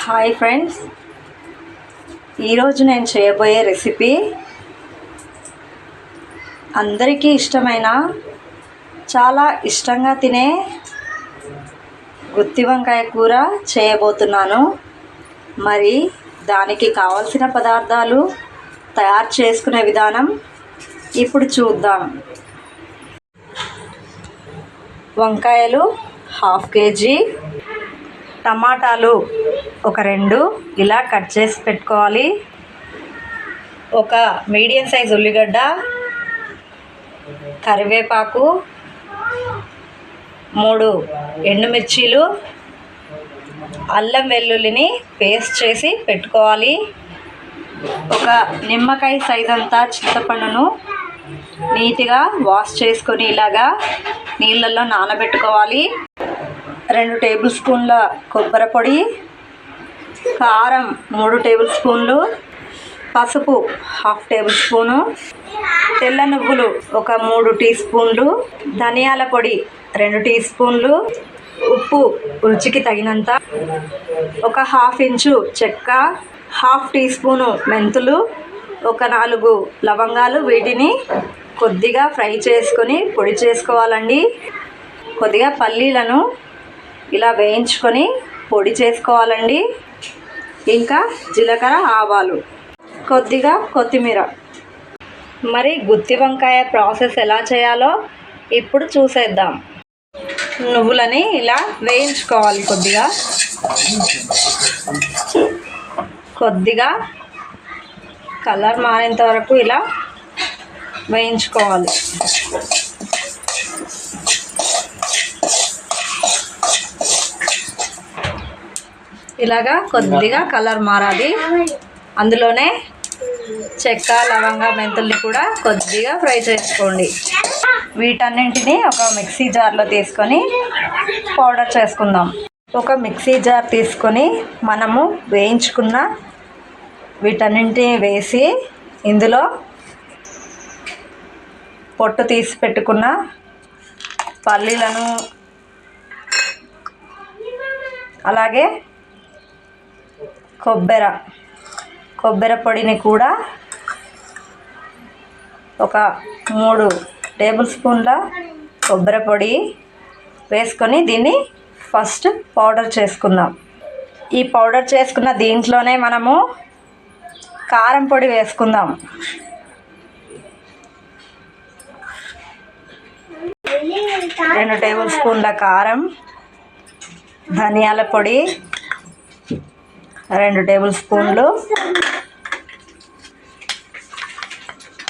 Hi friends, ఈరోజు నేను చేయబోయే రెసిపీ అందరికీ ఇష్టమైన చాలా ఇష్టంగా తినే గుత్తి వంకాయ కూర చేయబోతున్నాను. మరి దానికి కావలసిన పదార్థాలు, తయారు చేసుకునే విధానం ఇప్పుడు చూద్దాం. వంకాయలు 1/2 కేజీ, టమాటాలు ఒక 2 ఇలా కట్ చేసి పెట్టుకోవాలి. ఒక మీడియం సైజ్ ఉల్లిగడ్డ, కరివేపాకు, 3 ఎండుమిర్చీలు, అల్లం వెల్లుల్లిని పేస్ట్ చేసి పెట్టుకోవాలి. ఒక నిమ్మకాయ సైజ్ అంతా చింతపండును నీట్గా వాష్ చేసుకొని ఇలాగా నీళ్ళల్లో నానబెట్టుకోవాలి. 2 టేబుల్ స్పూన్ల కొబ్బరి పొడి, కారం 3 టేబుల్ స్పూన్లు, పసుపు 1/2 టేబుల్ స్పూను, తెల్ల నువ్వులు ఒక 3 టీ స్పూన్లు, ధనియాల పొడి 2 టీ స్పూన్లు, ఉప్పు రుచికి తగినంత, ఒక 1/2 ఇంచు చెక్క, 1/2 టీ స్పూను మెంతులు, ఒక 4 లవంగాలు. వీటిని కొద్దిగా ఫ్రై చేసుకొని పొడి చేసుకోవాలండి. కొద్దిగా పల్లీలను ఇలా వేయించుకొని పొడి చేసుకోవాలండి. ఇంకా జీలకర్ర, ఆవాలు, కొద్దిగా కొత్తిమీర. మరి గుత్తి వంకాయ ప్రాసెస్ ఎలా చేయాలో ఇప్పుడు చూసేద్దాం. నువ్వులని ఇలా వేయించుకోవాలి. కొద్దిగా కలర్ మారేంత వరకు ఇలా వేయించుకోవాలి. ఇలాగా కొద్దిగా కలర్ మారాలి. అందులోనే చెక్క, లవంగా, మెంతుల్ని కూడా కొద్దిగా ఫ్రై చేసుకోండి. వీటన్నింటినీ ఒక మిక్సీ జార్లో తీసుకొని పౌడర్ చేసుకుందాం. ఒక మిక్సీ జార్ తీసుకొని మనము వేయించుకున్న వీటన్నింటినీ వేసి ఇందులో పొట్టు తీసి పెట్టుకున్న పల్లీలను, అలాగే కొబ్బరి పొడిని కూడా ఒక 3 టేబుల్ స్పూన్ల కొబ్బరి పొడి వేసుకొని దీన్ని ఫస్ట్ పౌడర్ చేసుకుందాం. ఈ పౌడర్ చేసుకున్న దీంట్లోనే మనము కారం పొడి వేసుకుందాం. 2 టేబుల్ స్పూన్ల కారం, ధనియాల పొడి 2 టేబుల్ స్పూన్లు,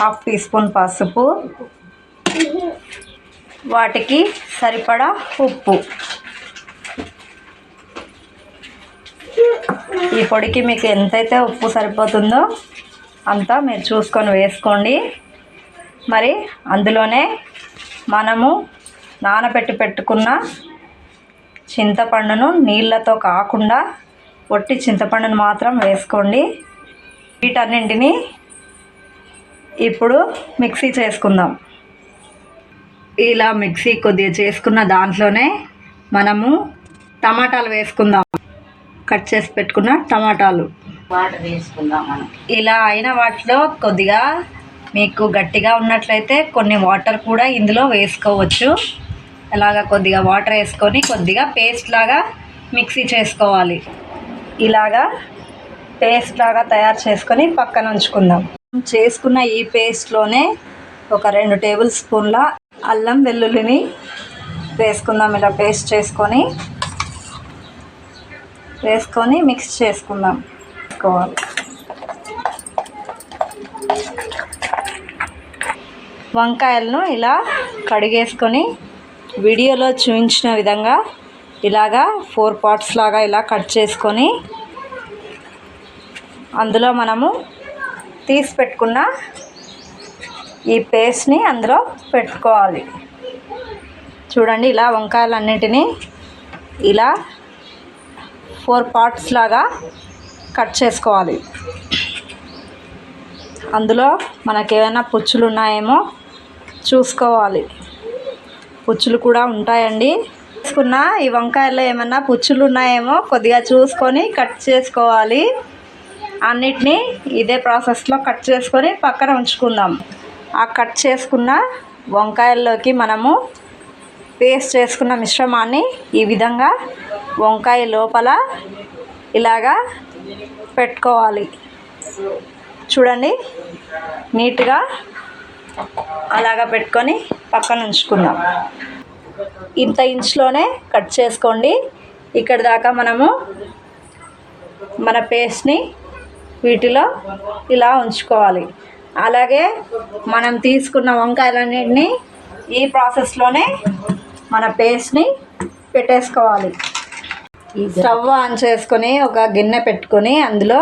1/2 టీ స్పూన్ పసుపు, వాటికి సరిపడా ఉప్పు. ఈ పొడికి మీకు ఎంతైతే ఉప్పు సరిపోతుందో అంతా మీరు చూసుకొని వేసుకోండి. మరి అందులోనే మనము నానబెట్టి పెట్టుకున్న చింతపండును నీళ్ళతో కాకుండా ఒట్టి చింతపండును మాత్రం వేసుకోండి. వీటన్నింటినీ ఇప్పుడు మిక్సీ చేసుకుందాం. ఇలా మిక్సీ కొద్దిగా చేసుకున్న దాంట్లోనే మనము టమాటాలు వేసుకుందాం. కట్ చేసి పెట్టుకున్న టమాటాలు వాటర్ వేసుకుందాం. మనం ఇలా అయిన వాటిలో కొద్దిగా మీకు గట్టిగా ఉన్నట్లయితే కొన్ని వాటర్ కూడా ఇందులో వేసుకోవచ్చు. ఇలాగా కొద్దిగా వాటర్ వేసుకొని కొద్దిగా పేస్ట్ లాగా మిక్సీ చేసుకోవాలి. ఇలాగా పేస్ట్ లాగా తయారు చేసుకొని పక్కన ఉంచుకుందాం. చేసుకున్న ఈ పేస్ట్లోనే ఒక 2 టేబుల్ స్పూన్ల అల్లం వెల్లుల్లిని వేసుకుందాం. ఇలా పేస్ట్ వేసుకొని మిక్స్ చేసుకుందాం. వంకాయలను ఇలా కడిగేసుకొని వీడియోలో చూపించిన విధంగా ఇలాగా 4 పార్ట్స్ లాగా ఇలా కట్ చేసుకొని అందులో మనము తీసి పెట్టుకున్న ఈ పేస్ట్ని అందులో పెట్టుకోవాలి. చూడండి, ఇలా వంకాయలన్నింటినీ ఇలా 4 పార్ట్స్ లాగా కట్ చేసుకోవాలి. అందులో మనకేమైనా పుచ్చులు ఉన్నాయేమో చూసుకోవాలి. పుచ్చులు కూడా ఉంటాయండి. తీసుకున్న ఈ వంకాయల్లో ఏమన్నా పుచ్చులు ఉన్నాయేమో కొద్దిగా చూసుకొని కట్ చేసుకోవాలి. అన్నిటినీ ఇదే ప్రాసెస్లో కట్ చేసుకొని పక్కన ఉంచుకుందాం. ఆ కట్ చేసుకున్న వంకాయల్లోకి మనము పేస్ట్ చేసుకున్న మిశ్రమాన్ని ఈ విధంగా వంకాయ లోపల ఇలాగా పెట్టుకోవాలి. చూడండి, నీట్గా అలాగా పెట్టుకొని పక్కన ఉంచుకుందాం. ఇంత ఇంచులోనే కట్ చేసుకోండి. ఇక్కడ దాకా మనము మన పేస్ట్ని వీటిలో ఇలా ఉంచుకోవాలి. అలాగే మనం తీసుకున్న వంకాయలన్నింటినీ ఈ ప్రాసెస్లోనే మన పేస్ట్ని పెట్టేసుకోవాలి. స్టవ్ ఆన్ చేసుకొని ఒక గిన్నె పెట్టుకొని అందులో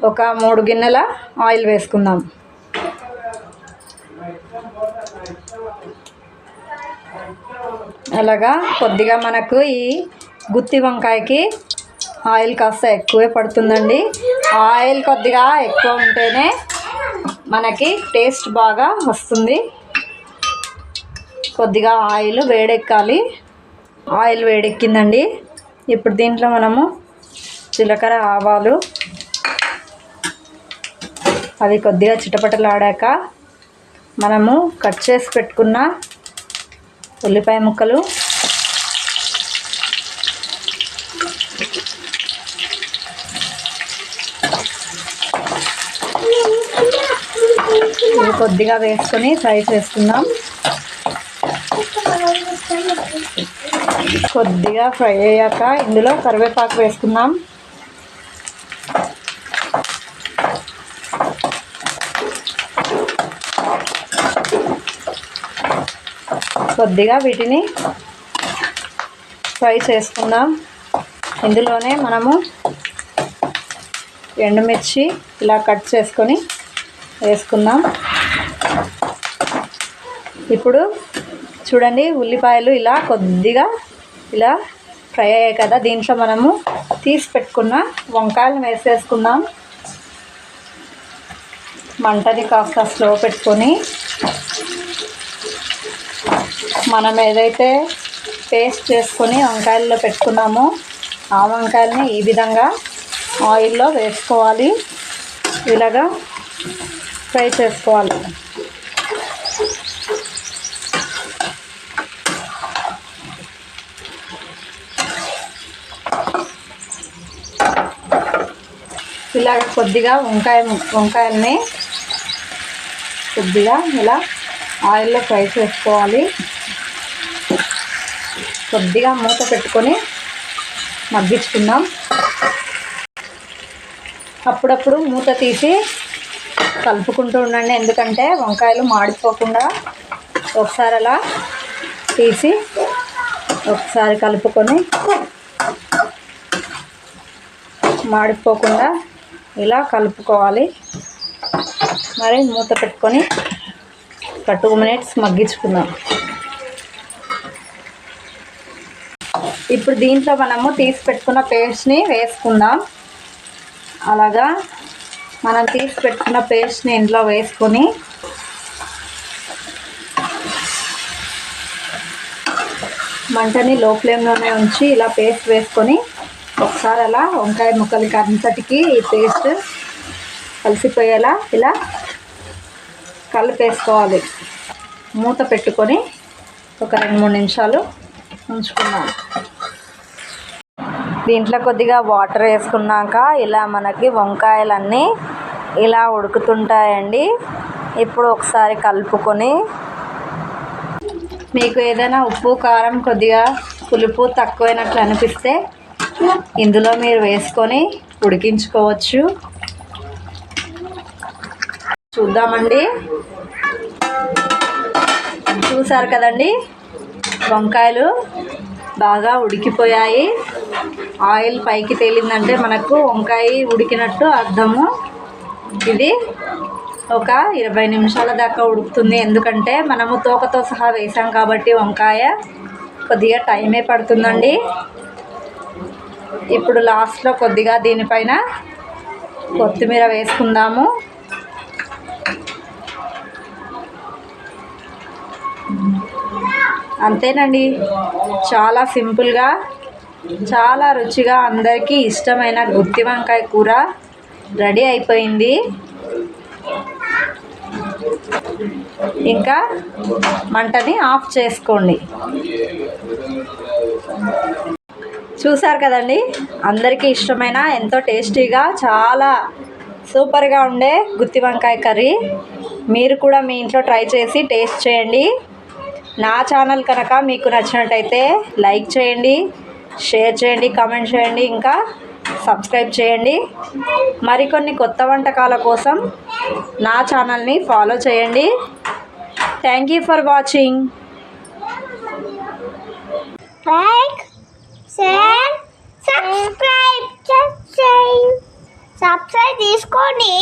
ఒక 3 గిన్నెల ఆయిల్ వేసుకుందాం. అలాగా కొద్దిగా మనకు ఈ గుత్తి వంకాయకి ఆయిల్ కాస్త ఎక్కువే పడుతుందండి. ఆయిల్ కొద్దిగా ఎక్కువ ఉంటేనే మనకి టేస్ట్ బాగా వస్తుంది. కొద్దిగా ఆయిల్ వేడెక్కాలి. ఆయిల్ వేడెక్కిందండి. ఇప్పుడు దీంట్లో మనము జీలకర్ర, ఆవాలు అవి కొద్దిగా చిటపటలాడాక మనము కట్ చేసి పెట్టుకున్న ఉల్లిపాయ ముక్కలు, ఇవి కొద్దిగా వేసుకొని ఫ్రై చేసుకుందాం. కొద్దిగా ఫ్రై అయ్యాక ఇందులో కరివేపాకు వేసుకుందాం. కొద్దిగా వీటిని ఫ్రై చేసుకుందాం. ఇందులోనే మనము ఎండుమిర్చి ఇలా కట్ చేసుకొని వేసుకుందాం. ఇప్పుడు చూడండి, ఉల్లిపాయలు ఇలా కొద్దిగా ఇలా ఫ్రై అయ్యాయి కదా, దీంట్లో మనము తీసి పెట్టుకున్న వంకాయలను వేసేసుకుందాం. మంటని కాస్త స్లో పెట్టుకొని మనం ఏదైతే పేస్ట్ చేసుకొని వంకాయల్లో పెట్టుకున్నామో ఆ వంకాయలని ఈ విధంగా ఆయిల్లో వేసుకోవాలి. ఇలాగా ఫ్రై చేసుకోవాలి. ఇలాగ కొద్దిగా వంకాయల్ని కొద్దిగా ఇలా ఆయిల్లో ఫ్రై చేసుకోవాలి. కొద్దిగా మూత పెట్టుకొని మగ్గించుకుందాం. అప్పుడప్పుడు మూత తీసి కలుపుకుంటూ ఉండండి, ఎందుకంటే వంకాయలు మాడిపోకుండా. ఒకసారి అలా తీసి ఒకసారి కలుపుకొని మాడిపోకుండా ఇలా కలుపుకోవాలి. మరి మూత పెట్టుకొని ఒక 2 మినిట్స్ మగ్గించుకుందాం. ఇప్పుడు దీంట్లో మనము తీసి పెట్టుకున్న పేస్ట్ని వేసుకుందాం. అలాగా మనం తీసి పెట్టుకున్న పేస్ట్ని ఇంట్లో వేసుకొని మంటని లో ఫ్లేమ్లోనే ఉంచి ఇలా పేస్ట్ వేసుకొని ఒకసారి అలా వంకాయ ముక్కలకి అంతటికి ఈ పేస్ట్ కలిసిపోయేలా ఇలా కలిపేసుకోవాలి. మూత పెట్టుకొని ఒక 2-3 నిమిషాలు ఉంచుకున్నాం. దీంట్లో కొద్దిగా వాటర్ వేసుకున్నాక ఇలా మనకి వంకాయలన్నీ ఇలా ఉడుకుతుంటాయండి. ఇప్పుడు ఒకసారి కలుపుకొని మీకు ఏదైనా ఉప్పు, కారం, కొద్దిగా పులుపు తక్కువైనట్లు అనిపిస్తే ఇందులో మీరు వేసుకొని ఉడికించుకోవచ్చు. చూద్దామండి. చూసారు కదండి, వంకాయలు బాగా ఉడికిపోయాయి. ఆయిల్ పైకి తేలిందంటే మనకు వంకాయ ఉడికినట్టు అర్థము. ఇది ఒక 20 నిమిషాల దాకా ఉడుకుతుంది, ఎందుకంటే మనము తోకతో సహా వేసాం కాబట్టి వంకాయ కొద్దిగా టైమే పడుతుందండి. ఇప్పుడు లాస్ట్లో కొద్దిగా దీనిపైన కొత్తిమీర వేసుకుందాము. అంతేనండి, చాలా సింపుల్గా చాలా రుచిగా అందరికీ ఇష్టమైన గుత్తి వంకాయ కూర రెడీ అయిపోయింది. ఇంకా మంటని ఆఫ్ చేసుకోండి. చూసారు కదండి, అందరికీ ఇష్టమైన ఎంతో టేస్టీగా చాలా సూపర్గా ఉండే గుత్తి వంకాయ కర్రీ. మీరు కూడా మీ ఇంట్లో ట్రై చేసి టేస్ట్ చేయండి. నా ఛానల్ కనుక మీకు నచ్చినట్టయితే లైక్ చేయండి, షేర్ చేయండి, కామెంట్ చేయండి, ఇంకా సబ్స్క్రైబ్ చేయండి. మరికొన్ని కొత్త వంటకాల కోసం నా ఛానల్ని ఫాలో చేయండి. Thank you for watching. Like, share, subscribe తీసుకోండి.